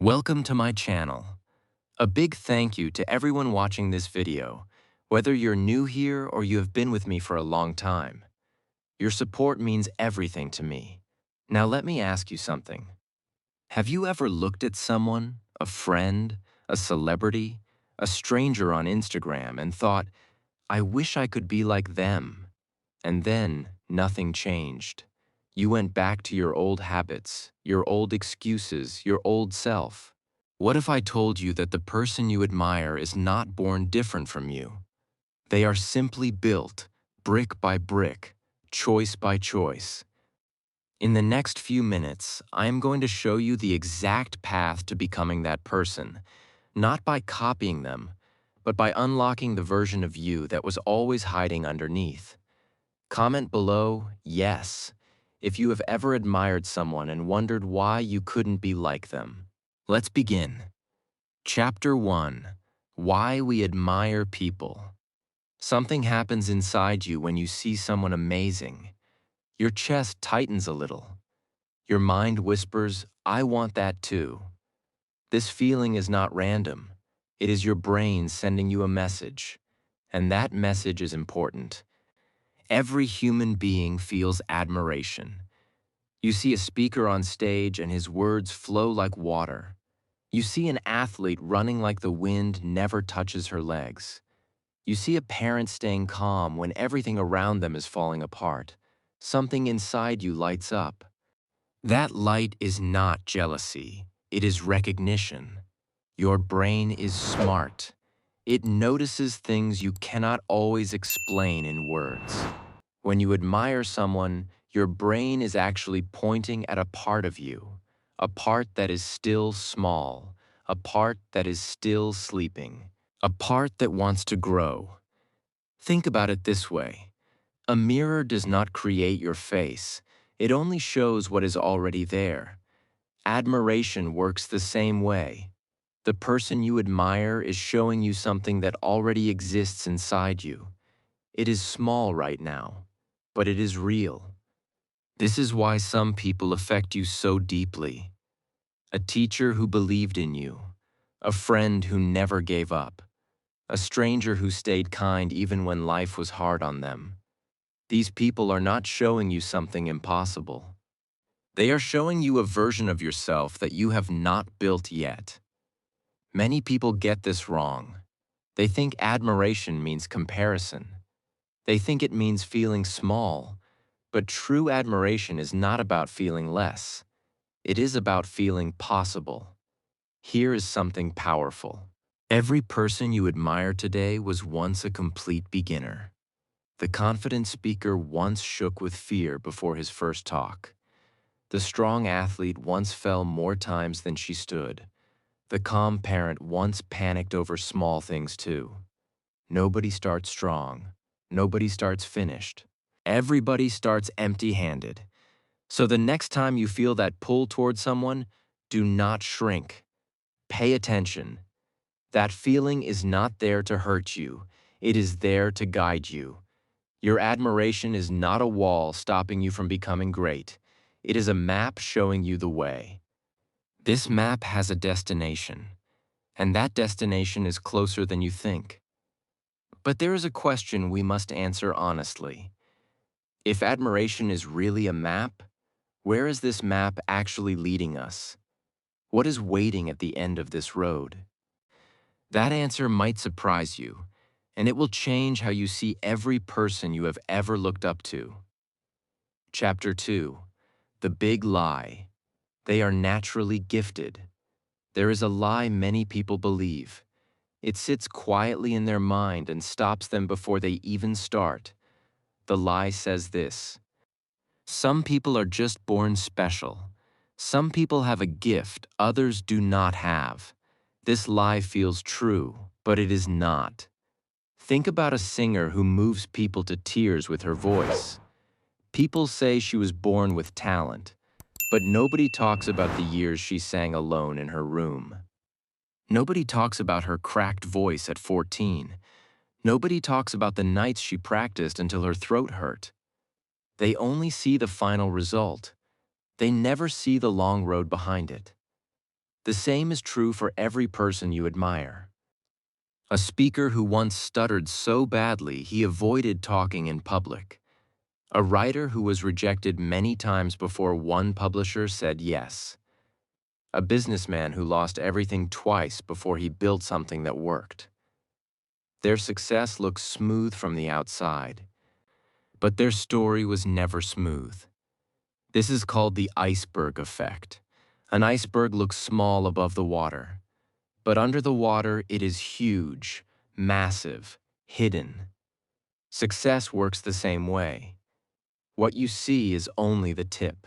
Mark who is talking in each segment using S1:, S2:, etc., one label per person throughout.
S1: Welcome to my channel. A big thank you to everyone watching this video, whether you're new here or you have been with me for a long time. Your support means everything to me. Now let me ask you something. Have you ever looked at someone, a friend, a celebrity, a stranger on Instagram and thought, I wish I could be like them? And then nothing changed. You went back to your old habits, your old excuses, your old self. What if I told you that the person you admire is not born different from you? They are simply built, brick by brick, choice by choice. In the next few minutes, I am going to show you the exact path to becoming that person, not by copying them, but by unlocking the version of you that was always hiding underneath. Comment below, yes, if you have ever admired someone and wondered why you couldn't be like them. Let's begin. Chapter 1. Why We Admire People. Something happens inside you when you see someone amazing. Your chest tightens a little. Your mind whispers, I want that too. This feeling is not random. It is your brain sending you a message. And that message is important. Every human being feels admiration. You see a speaker on stage and his words flow like water. You see an athlete running like the wind never touches her legs. You see a parent staying calm when everything around them is falling apart. Something inside you lights up. That light is not jealousy, it is recognition. Your brain is smart. It notices things you cannot always explain in words. When you admire someone, your brain is actually pointing at a part of you, a part that is still small, a part that is still sleeping, a part that wants to grow. Think about it this way. A mirror does not create your face. It only shows what is already there. Admiration works the same way. The person you admire is showing you something that already exists inside you. It is small right now, but it is real. This is why some people affect you so deeply. A teacher who believed in you, a friend who never gave up, a stranger who stayed kind even when life was hard on them. These people are not showing you something impossible. They are showing you a version of yourself that you have not built yet. Many people get this wrong. They think admiration means comparison. They think it means feeling small, but true admiration is not about feeling less. It is about feeling possible. Here is something powerful. Every person you admire today was once a complete beginner. The confident speaker once shook with fear before his first talk. The strong athlete once fell more times than she stood. The calm parent once panicked over small things too. Nobody starts strong. Nobody starts finished. Everybody starts empty-handed. So the next time you feel that pull toward someone, do not shrink. Pay attention. That feeling is not there to hurt you. It is there to guide you. Your admiration is not a wall stopping you from becoming great. It is a map showing you the way. This map has a destination, and that destination is closer than you think. But there is a question we must answer honestly. If admiration is really a map, where is this map actually leading us? What is waiting at the end of this road? That answer might surprise you, and it will change how you see every person you have ever looked up to. Chapter 2. The Big Lie. They are naturally gifted. There is a lie many people believe. It sits quietly in their mind and stops them before they even start. The lie says this: some people are just born special. Some people have a gift others do not have. This lie feels true, but it is not. Think about a singer who moves people to tears with her voice. People say she was born with talent, but nobody talks about the years she sang alone in her room. Nobody talks about her cracked voice at 14. Nobody talks about the nights she practiced until her throat hurt. They only see the final result. They never see the long road behind it. The same is true for every person you admire. A speaker who once stuttered so badly he avoided talking in public. A writer who was rejected many times before one publisher said yes. A businessman who lost everything twice before he built something that worked. Their success looks smooth from the outside, but their story was never smooth. This is called the iceberg effect. An iceberg looks small above the water, but under the water it is huge, massive, hidden. Success works the same way. What you see is only the tip.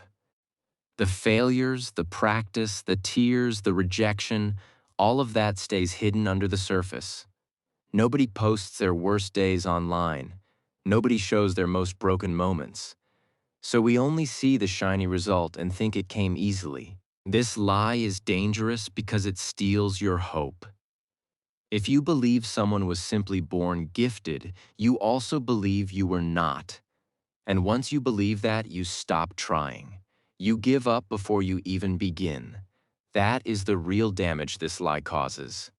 S1: The failures, the practice, the tears, the rejection, all of that stays hidden under the surface. Nobody posts their worst days online. Nobody shows their most broken moments. So we only see the shiny result and think it came easily. This lie is dangerous because it steals your hope. If you believe someone was simply born gifted, you also believe you were not. And once you believe that, you stop trying. You give up before you even begin. That is the real damage this lie causes.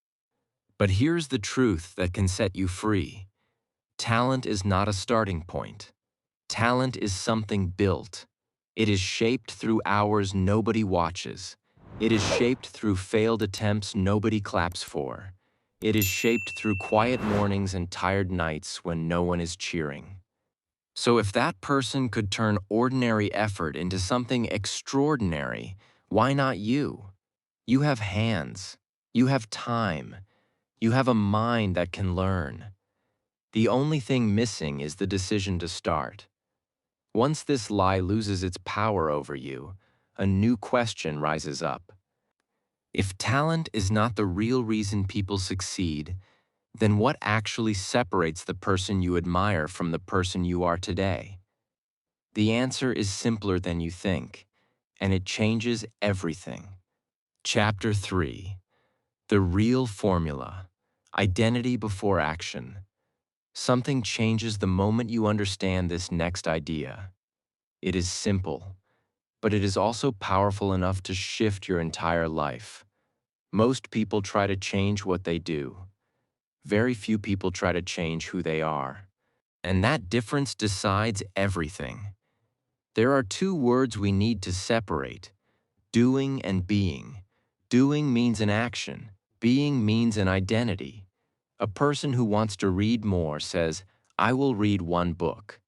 S1: But here's the truth that can set you free. Talent is not a starting point. Talent is something built. It is shaped through hours nobody watches. It is shaped through failed attempts nobody claps for. It is shaped through quiet mornings and tired nights when no one is cheering. So if that person could turn ordinary effort into something extraordinary, why not you? You have hands. You have time. You have a mind that can learn. The only thing missing is the decision to start. Once this lie loses its power over you, a new question rises up. If talent is not the real reason people succeed, then what actually separates the person you admire from the person you are today? The answer is simpler than you think, and it changes everything. Chapter 3. The Real Formula. Identity Before Action. Something changes the moment you understand this next idea. It is simple, but it is also powerful enough to shift your entire life. Most people try to change what they do. Very few people try to change who they are. And that difference decides everything. There are two words we need to separate: doing and being. Doing means an action. Being means an identity. A person who wants to read more says, "I will read one book."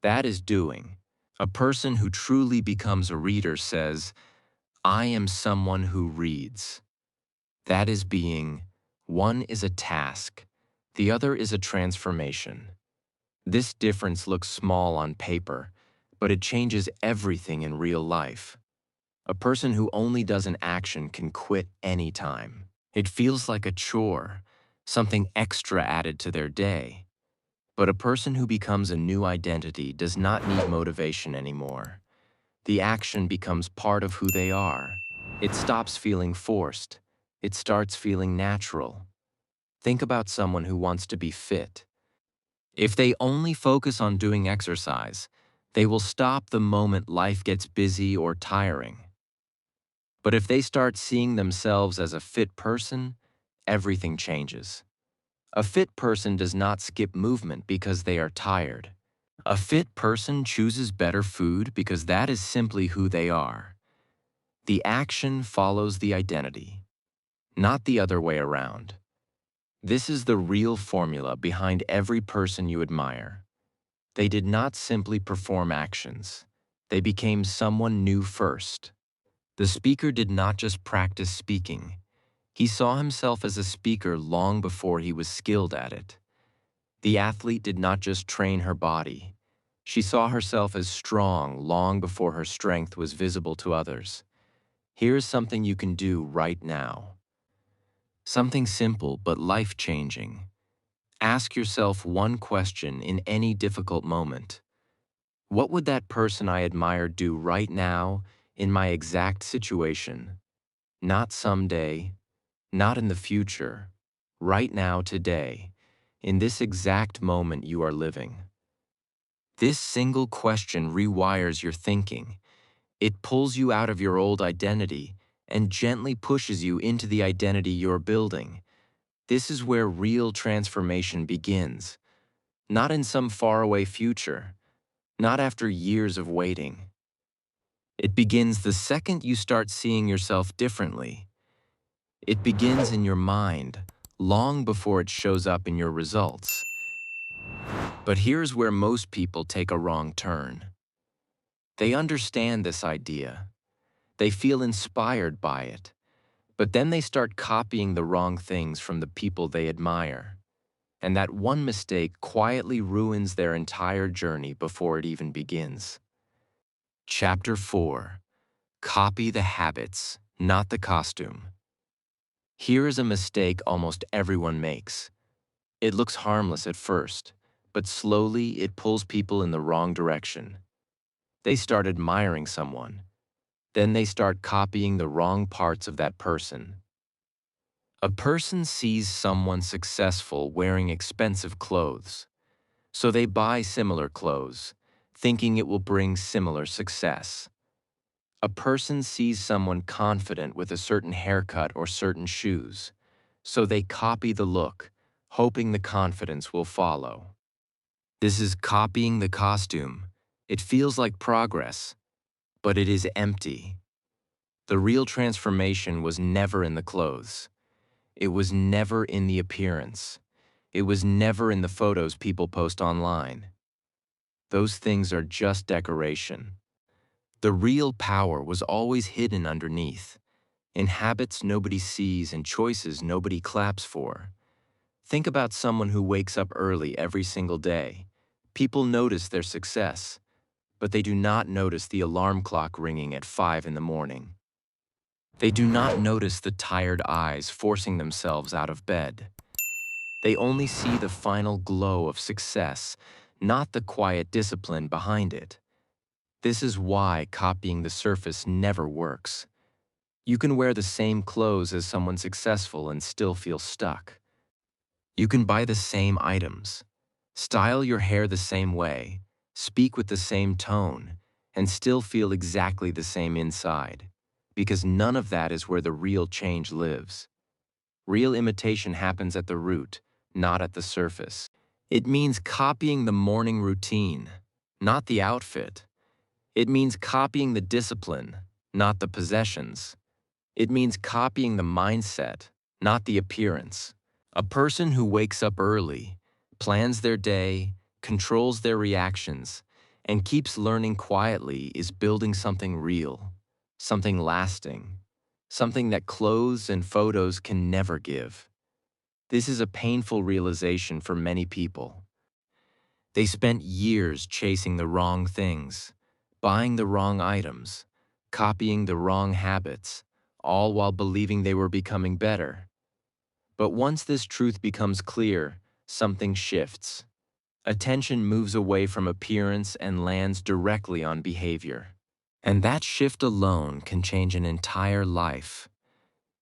S1: That is doing. A person who truly becomes a reader says, "I am someone who reads." That is being. One is a task. The other is a transformation. This difference looks small on paper, but it changes everything in real life. A person who only does an action can quit anytime. It feels like a chore, something extra added to their day. But a person who becomes a new identity does not need motivation anymore. The action becomes part of who they are. It stops feeling forced. It starts feeling natural. Think about someone who wants to be fit. If they only focus on doing exercise, they will stop the moment life gets busy or tiring. But if they start seeing themselves as a fit person, everything changes. A fit person does not skip movement because they are tired. A fit person chooses better food because that is simply who they are. The action follows the identity, not the other way around. This is the real formula behind every person you admire. They did not simply perform actions. They became someone new first. The speaker did not just practice speaking. He saw himself as a speaker long before he was skilled at it. The athlete did not just train her body. She saw herself as strong long before her strength was visible to others. Here's something you can do right now. Something simple but life-changing. Ask yourself one question in any difficult moment. What would that person I admire do right now in my exact situation? Not someday, not in the future, right now, today, in this exact moment you are living. This single question rewires your thinking. It pulls you out of your old identity and gently pushes you into the identity you're building. This is where real transformation begins, not in some faraway future, not after years of waiting. It begins the second you start seeing yourself differently. It begins in your mind, long before it shows up in your results. But here's where most people take a wrong turn. They understand this idea. They feel inspired by it. But then they start copying the wrong things from the people they admire. And that one mistake quietly ruins their entire journey before it even begins. Chapter 4. Copy the habits, not the costume. Here is a mistake almost everyone makes. It looks harmless at first, but slowly it pulls people in the wrong direction. They start admiring someone. Then they start copying the wrong parts of that person. A person sees someone successful wearing expensive clothes, so they buy similar clothes, thinking it will bring similar success. A person sees someone confident with a certain haircut or certain shoes, so they copy the look, hoping the confidence will follow. This is copying the costume. It feels like progress, but it is empty. The real transformation was never in the clothes. It was never in the appearance. It was never in the photos people post online. Those things are just decoration. The real power was always hidden underneath, in habits nobody sees and choices nobody claps for. Think about someone who wakes up early every single day. People notice their success, but they do not notice the alarm clock ringing at 5 in the morning. They do not notice the tired eyes forcing themselves out of bed. They only see the final glow of success, not the quiet discipline behind it. This is why copying the surface never works. You can wear the same clothes as someone successful and still feel stuck. You can buy the same items, style your hair the same way, speak with the same tone, and still feel exactly the same inside, because none of that is where the real change lives. Real imitation happens at the root, not at the surface. It means copying the morning routine, not the outfit. It means copying the discipline, not the possessions. It means copying the mindset, not the appearance. A person who wakes up early, plans their day, controls their reactions, and keeps learning quietly is building something real, something lasting, something that clothes and photos can never give. This is a painful realization for many people. They spent years chasing the wrong things, buying the wrong items, copying the wrong habits, all while believing they were becoming better. But once this truth becomes clear, something shifts. Attention moves away from appearance and lands directly on behavior. And that shift alone can change an entire life.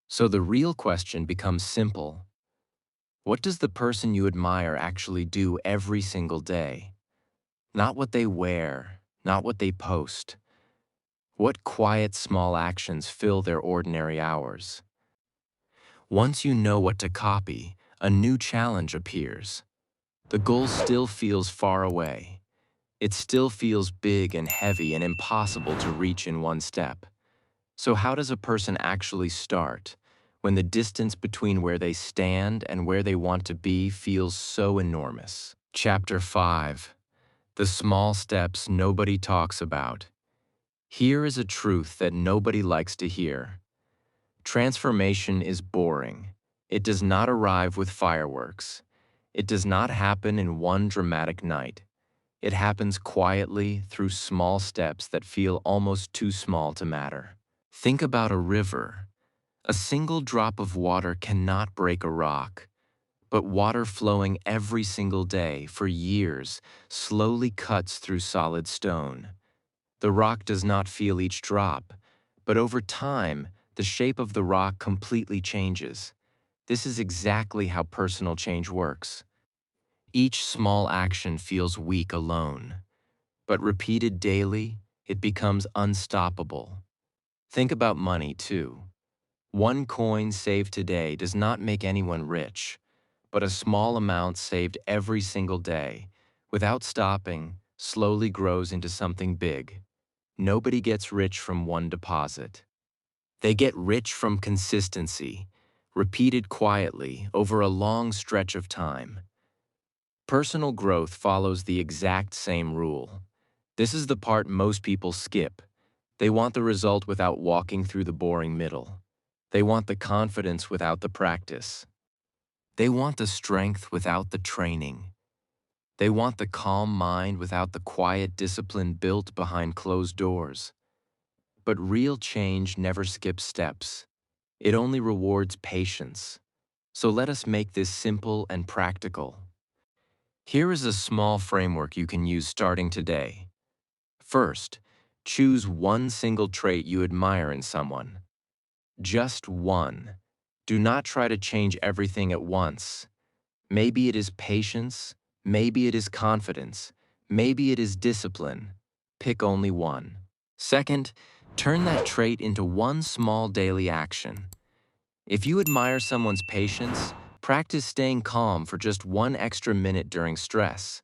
S1: So the real question becomes simple. What does the person you admire actually do every single day? Not what they wear, not what they post. What quiet, small actions fill their ordinary hours? Once you know what to copy, a new challenge appears. The goal still feels far away. It still feels big and heavy and impossible to reach in one step. So how does a person actually start when the distance between where they stand and where they want to be feels so enormous? Chapter 5. The small steps nobody talks about. Here is a truth that nobody likes to hear. Transformation is boring. It does not arrive with fireworks. It does not happen in one dramatic night. It happens quietly through small steps that feel almost too small to matter. Think about a river. A single drop of water cannot break a rock, but water flowing every single day for years slowly cuts through solid stone. The rock does not feel each drop, but over time, the shape of the rock completely changes. This is exactly how personal change works. Each small action feels weak alone, but repeated daily, it becomes unstoppable. Think about money, too. One coin saved today does not make anyone rich, but a small amount saved every single day, without stopping, slowly grows into something big. Nobody gets rich from one deposit. They get rich from consistency, repeated quietly over a long stretch of time. Personal growth follows the exact same rule. This is the part most people skip. They want the result without walking through the boring middle. They want the confidence without the practice. They want the strength without the training. They want the calm mind without the quiet discipline built behind closed doors. But real change never skips steps. It only rewards patience. So let us make this simple and practical. Here is a small framework you can use starting today. First, choose one single trait you admire in someone. Just one. Do not try to change everything at once. Maybe it is patience, maybe it is confidence, maybe it is discipline. Pick only one. Second, turn that trait into one small daily action. If you admire someone's patience, practice staying calm for just 1 extra minute during stress.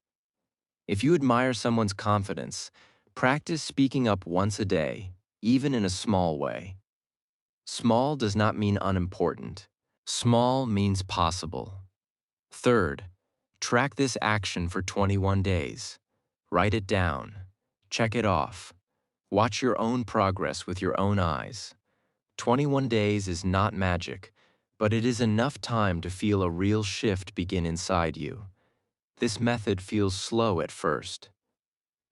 S1: If you admire someone's confidence, practice speaking up once a day, even in a small way. Small does not mean unimportant. Small means possible. Third, track this action for 21 days. Write it down. Check it off. Watch your own progress with your own eyes. 21 days is not magic, but it is enough time to feel a real shift begin inside you. This method feels slow at first.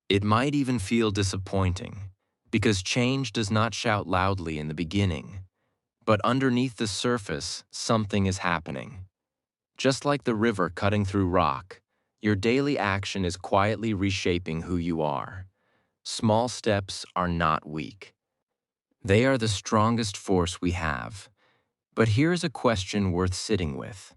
S1: It might even feel disappointing, because change does not shout loudly in the beginning. But underneath the surface, something is happening. Just like the river cutting through rock, your daily action is quietly reshaping who you are. Small steps are not weak. They are the strongest force we have. But here's a question worth sitting with.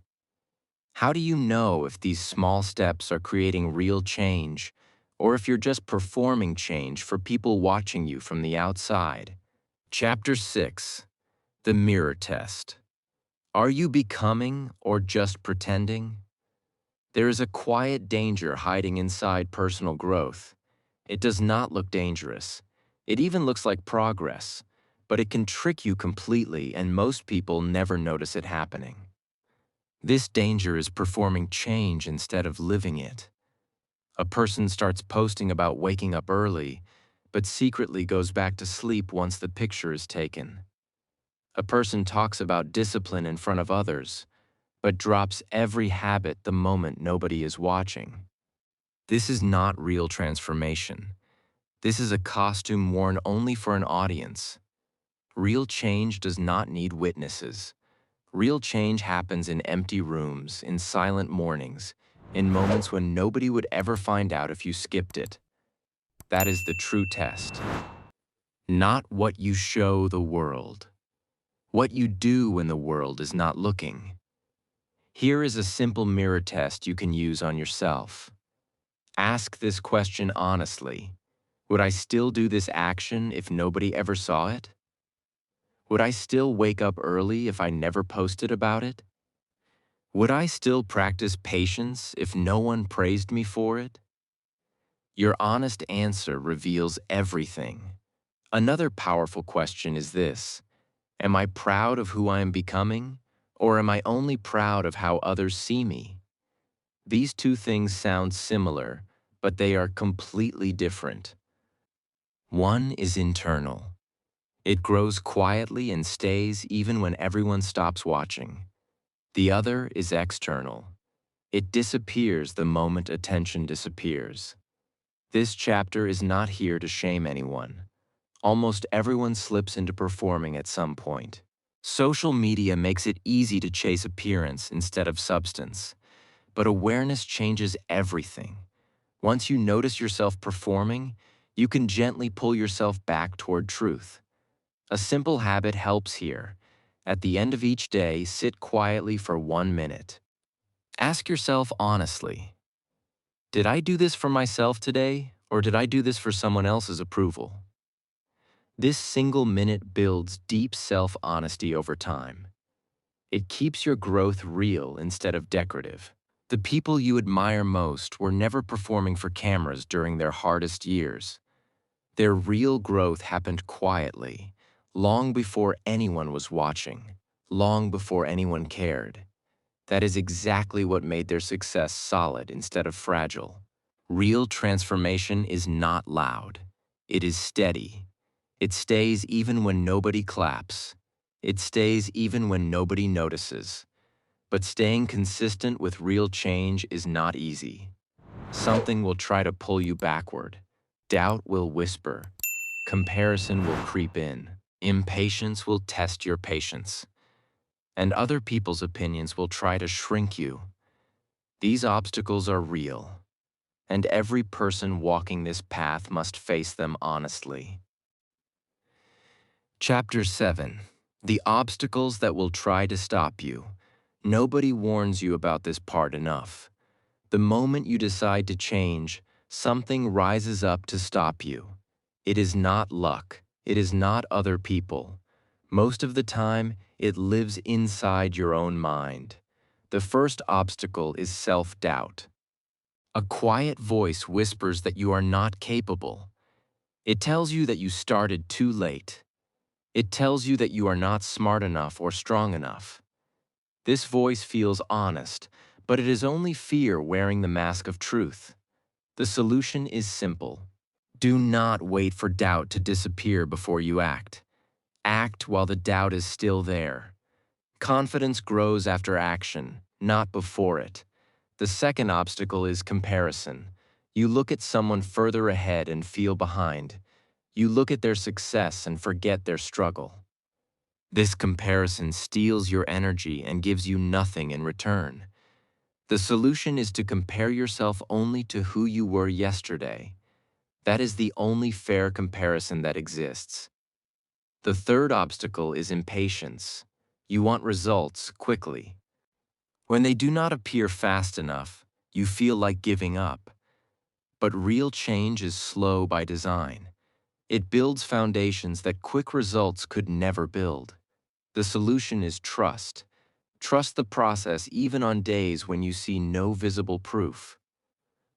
S1: How do you know if these small steps are creating real change, or if you're just performing change for people watching you from the outside? Chapter 6. The Mirror Test. Are you becoming or just pretending? There is a quiet danger hiding inside personal growth. It does not look dangerous. It even looks like progress, but it can trick you completely, and most people never notice it happening. This danger is performing change instead of living it. A person starts posting about waking up early, but secretly goes back to sleep once the picture is taken. A person talks about discipline in front of others, but drops every habit the moment nobody is watching. This is not real transformation. This is a costume worn only for an audience. Real change does not need witnesses. Real change happens in empty rooms, in silent mornings, in moments when nobody would ever find out if you skipped it. That is the true test. Not what you show the world. What you do when the world is not looking. Here is a simple mirror test you can use on yourself. Ask this question honestly. Would I still do this action if nobody ever saw it? Would I still wake up early if I never posted about it? Would I still practice patience if no one praised me for it? Your honest answer reveals everything. Another powerful question is this: am I proud of who I am becoming, or am I only proud of how others see me? These two things sound similar, but they are completely different. One is internal. It grows quietly and stays even when everyone stops watching. The other is external. It disappears the moment attention disappears. This chapter is not here to shame anyone. Almost everyone slips into performing at some point. Social media makes it easy to chase appearance instead of substance, but awareness changes everything. Once you notice yourself performing, you can gently pull yourself back toward truth. A simple habit helps here. At the end of each day, sit quietly for 1 minute. Ask yourself honestly, did I do this for myself today, or did I do this for someone else's approval? This single minute builds deep self-honesty over time. It keeps your growth real instead of decorative. The people you admire most were never performing for cameras during their hardest years. Their real growth happened quietly, long before anyone was watching, long before anyone cared. That is exactly what made their success solid instead of fragile. Real transformation is not loud. It is steady. It stays even when nobody claps. It stays even when nobody notices. But staying consistent with real change is not easy. Something will try to pull you backward. Doubt will whisper. Comparison will creep in. Impatience will test your patience. And other people's opinions will try to shrink you. These obstacles are real, and every person walking this path must face them honestly. Chapter 7. The obstacles that will try to stop you. Nobody warns you about this part enough. The moment you decide to change, something rises up to stop you. It is not luck. It is not other people. Most of the time, it lives inside your own mind. The first obstacle is self-doubt. A quiet voice whispers that you are not capable. It tells you that you started too late. It tells you that you are not smart enough or strong enough. This voice feels honest, but it is only fear wearing the mask of truth. The solution is simple. Do not wait for doubt to disappear before you act. Act while the doubt is still there. Confidence grows after action, not before it. The second obstacle is comparison. You look at someone further ahead and feel behind. You look at their success and forget their struggle. This comparison steals your energy and gives you nothing in return. The solution is to compare yourself only to who you were yesterday. That is the only fair comparison that exists. The third obstacle is impatience. You want results quickly. When they do not appear fast enough, you feel like giving up. But real change is slow by design. It builds foundations that quick results could never build. The solution is trust. Trust the process even on days when you see no visible proof.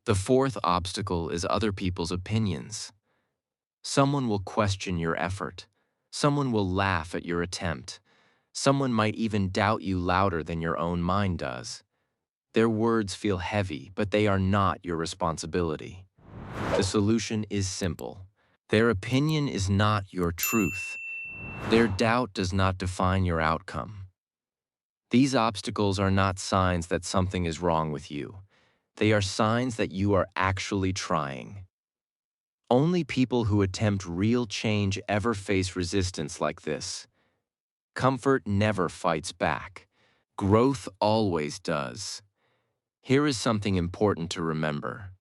S1: The fourth obstacle is other people's opinions. Someone will question your effort. Someone will laugh at your attempt. Someone might even doubt you louder than your own mind does. Their words feel heavy, but they are not your responsibility. The solution is simple. Their opinion is not your truth. Their doubt does not define your outcome. These obstacles are not signs that something is wrong with you. They are signs that you are actually trying. Only people who attempt real change ever face resistance like this. Comfort never fights back. Growth always does. Here is something important to remember.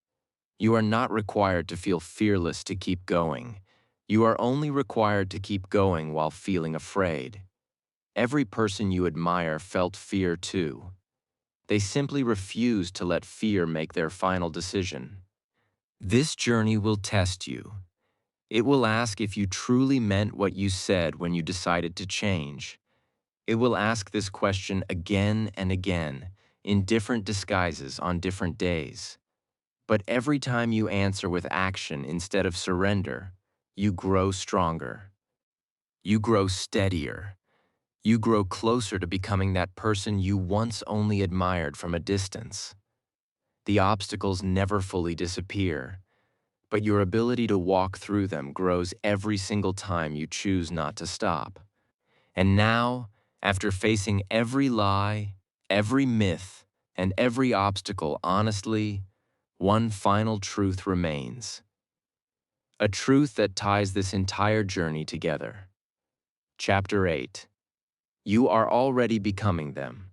S1: You are not required to feel fearless to keep going. You are only required to keep going while feeling afraid. Every person you admire felt fear too. They simply refused to let fear make their final decision. This journey will test you. It will ask if you truly meant what you said when you decided to change. It will ask this question again and again, in different disguises on different days. But every time you answer with action instead of surrender, you grow stronger. You grow steadier. You grow closer to becoming that person you once only admired from a distance. The obstacles never fully disappear, but your ability to walk through them grows every single time you choose not to stop. And now, after facing every lie, every myth, and every obstacle honestly, one final truth remains. A truth that ties this entire journey together. Chapter 8. You are already becoming them.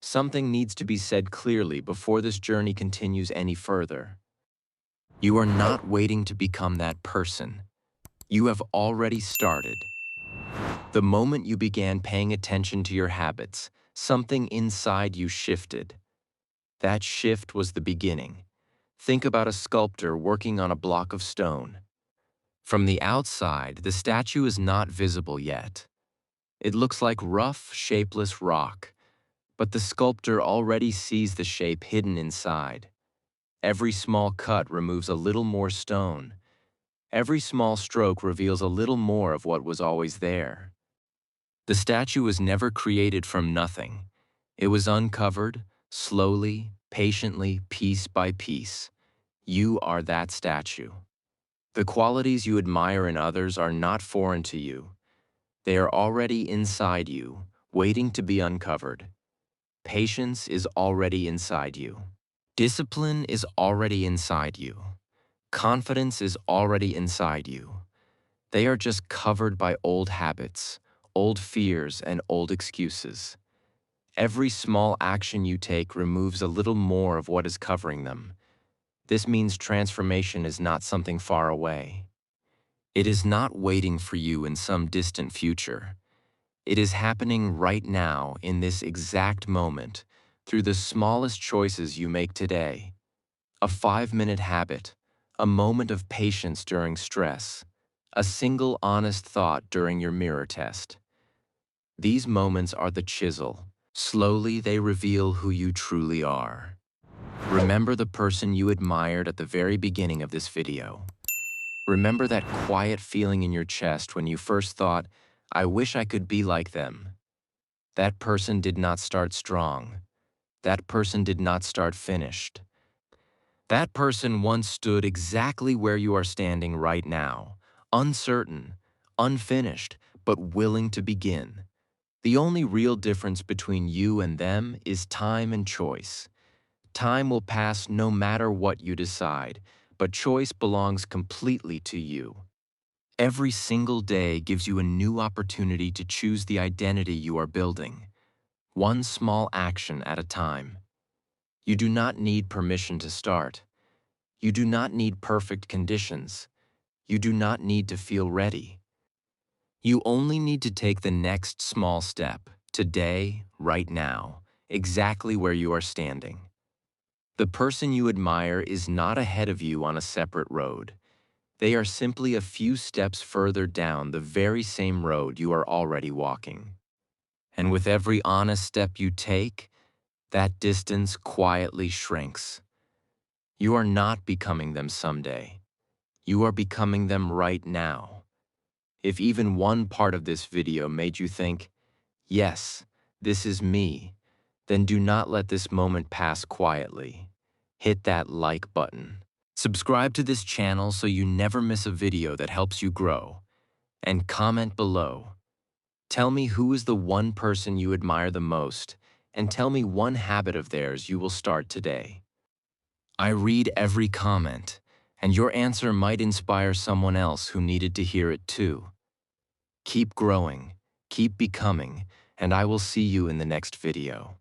S1: Something needs to be said clearly before this journey continues any further. You are not waiting to become that person. You have already started. The moment you began paying attention to your habits, something inside you shifted. That shift was the beginning. Think about a sculptor working on a block of stone. From the outside, the statue is not visible yet. It looks like rough, shapeless rock, but the sculptor already sees the shape hidden inside. Every small cut removes a little more stone. Every small stroke reveals a little more of what was always there. The statue was never created from nothing. It was uncovered, slowly, patiently, piece by piece. You are that statue. The qualities you admire in others are not foreign to you. They are already inside you, waiting to be uncovered. Patience is already inside you. Discipline is already inside you. Confidence is already inside you. They are just covered by old habits, old fears, and old excuses. Every small action you take removes a little more of what is covering them. This means transformation is not something far away. It is not waiting for you in some distant future. It is happening right now in this exact moment through the smallest choices you make today. A 5-minute habit, a moment of patience during stress, a single honest thought during your mirror test. These moments are the chisel. Slowly, they reveal who you truly are. Remember the person you admired at the very beginning of this video. Remember that quiet feeling in your chest when you first thought, I wish I could be like them. That person did not start strong. That person did not start finished. That person once stood exactly where you are standing right now, uncertain, unfinished, but willing to begin. The only real difference between you and them is time and choice. Time will pass no matter what you decide, but choice belongs completely to you. Every single day gives you a new opportunity to choose the identity you are building, one small action at a time. You do not need permission to start. You do not need perfect conditions. You do not need to feel ready. You only need to take the next small step, today, right now, exactly where you are standing. The person you admire is not ahead of you on a separate road. They are simply a few steps further down the very same road you are already walking. And with every honest step you take, that distance quietly shrinks. You are not becoming them someday. You are becoming them right now. If even one part of this video made you think, yes, this is me, then do not let this moment pass quietly. Hit that like button. Subscribe to this channel so you never miss a video that helps you grow. And comment below. Tell me who is the one person you admire the most, and tell me one habit of theirs you will start today. I read every comment, and your answer might inspire someone else who needed to hear it too. Keep growing, keep becoming, and I will see you in the next video.